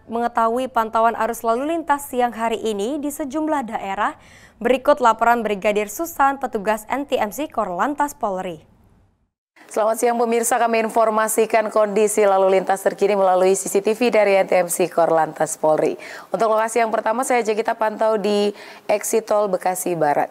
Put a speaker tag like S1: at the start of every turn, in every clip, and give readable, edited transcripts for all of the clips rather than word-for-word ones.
S1: Mengetahui pantauan arus lalu lintas siang hari ini di sejumlah daerah, berikut laporan Brigadir Susan, petugas NTMC Korlantas Polri.
S2: Selamat siang pemirsa, kami informasikan kondisi lalu lintas terkini melalui CCTV dari NTMC Korlantas Polri. Untuk lokasi yang pertama saya ajak kita pantau di exit tol Bekasi Barat.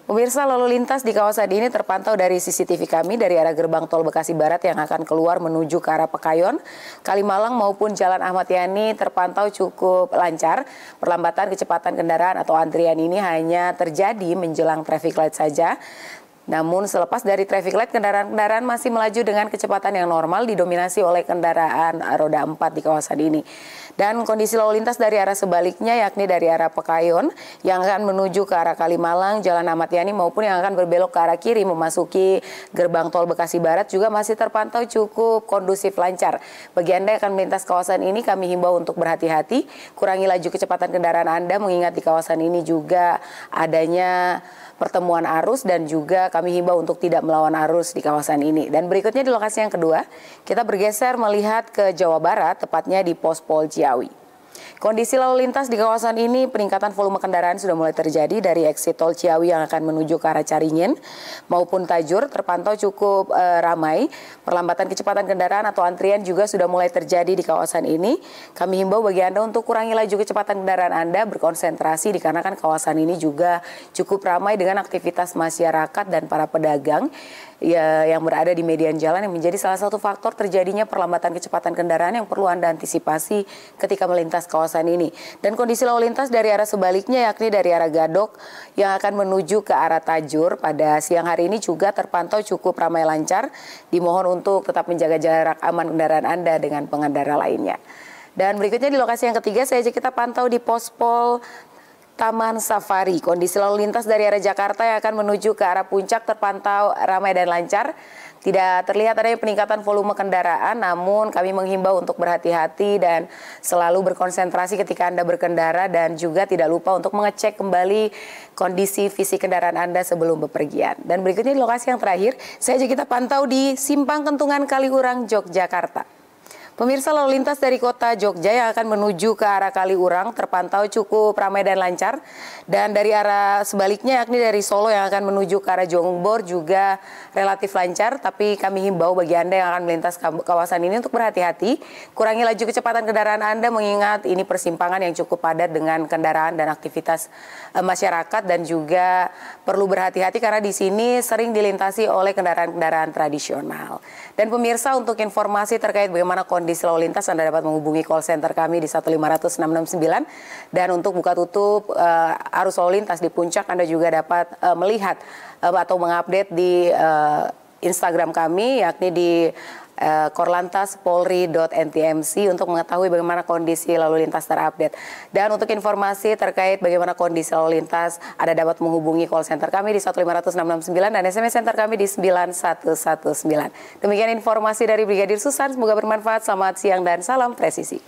S2: Pemirsa, lalu lintas di kawasan ini terpantau dari CCTV kami dari arah gerbang tol Bekasi Barat yang akan keluar menuju ke arah Pekayon, Kalimalang maupun Jalan Ahmad Yani terpantau cukup lancar. Perlambatan kecepatan kendaraan atau antrian ini hanya terjadi menjelang traffic light saja. Namun selepas dari traffic light, kendaraan-kendaraan masih melaju dengan kecepatan yang normal didominasi oleh kendaraan roda 4 di kawasan ini. Dan kondisi lalu lintas dari arah sebaliknya yakni dari arah Pekayon yang akan menuju ke arah Kalimalang, Jalan Ahmad Yani maupun yang akan berbelok ke arah kiri memasuki gerbang tol Bekasi Barat juga masih terpantau cukup kondusif lancar. Bagi Anda yang akan melintas kawasan ini kami himbau untuk berhati-hati, kurangi laju kecepatan kendaraan Anda mengingat di kawasan ini juga adanya pertemuan arus dan juga kami himbau untuk tidak melawan arus di kawasan ini. Dan berikutnya di lokasi yang kedua, kita bergeser melihat ke Jawa Barat, tepatnya di Pos Pol Ciawi. Kondisi lalu lintas di kawasan ini peningkatan volume kendaraan sudah mulai terjadi dari exit tol Ciawi yang akan menuju ke arah Caringin maupun Tajur terpantau cukup ramai. Perlambatan kecepatan kendaraan atau antrian juga sudah mulai terjadi di kawasan ini. Kami himbau bagi Anda untuk kurangi laju kecepatan kendaraan Anda, berkonsentrasi dikarenakan kawasan ini juga cukup ramai dengan aktivitas masyarakat dan para pedagang yang berada di median jalan yang menjadi salah satu faktor terjadinya perlambatan kecepatan kendaraan yang perlu Anda antisipasi ketika melintas kawasan ini. Dan kondisi lalu lintas dari arah sebaliknya yakni dari arah Gadok yang akan menuju ke arah Tajur pada siang hari ini juga terpantau cukup ramai lancar. Dimohon untuk tetap menjaga jarak aman kendaraan Anda dengan pengendara lainnya. Dan berikutnya di lokasi yang ketiga saya ajak kita pantau di Pospol Taman Safari. Kondisi lalu lintas dari arah Jakarta yang akan menuju ke arah Puncak terpantau ramai dan lancar. Tidak terlihat adanya peningkatan volume kendaraan, namun kami menghimbau untuk berhati-hati dan selalu berkonsentrasi ketika Anda berkendara dan juga tidak lupa untuk mengecek kembali kondisi fisik kendaraan Anda sebelum bepergian. Dan berikutnya di lokasi yang terakhir, saya ajak kita pantau di Simpang Kentungan Kaliurang, Yogyakarta. Pemirsa, lalu lintas dari kota Jogja yang akan menuju ke arah Kaliurang terpantau cukup ramai dan lancar. Dan dari arah sebaliknya yakni dari Solo yang akan menuju ke arah Jongbor juga relatif lancar. Tapi kami himbau bagi Anda yang akan melintas kawasan ini untuk berhati-hati. Kurangi laju kecepatan kendaraan Anda mengingat ini persimpangan yang cukup padat dengan kendaraan dan aktivitas masyarakat. Dan juga perlu berhati-hati karena di sini sering dilintasi oleh kendaraan-kendaraan tradisional. Dan pemirsa, untuk informasi terkait bagaimana kondisi lalu lintas Anda dapat menghubungi call center kami di 1500669 dan untuk buka tutup arus lalu lintas di Puncak Anda juga dapat melihat atau mengupdate di Instagram kami yakni di korlantaspolri.ntmc untuk mengetahui bagaimana kondisi lalu lintas terupdate. Dan untuk informasi terkait bagaimana kondisi lalu lintas, Anda dapat menghubungi call center kami di 1500669 dan SMS center kami di 9119. Demikian informasi dari Brigadir Susan, semoga bermanfaat. Selamat siang dan salam presisi.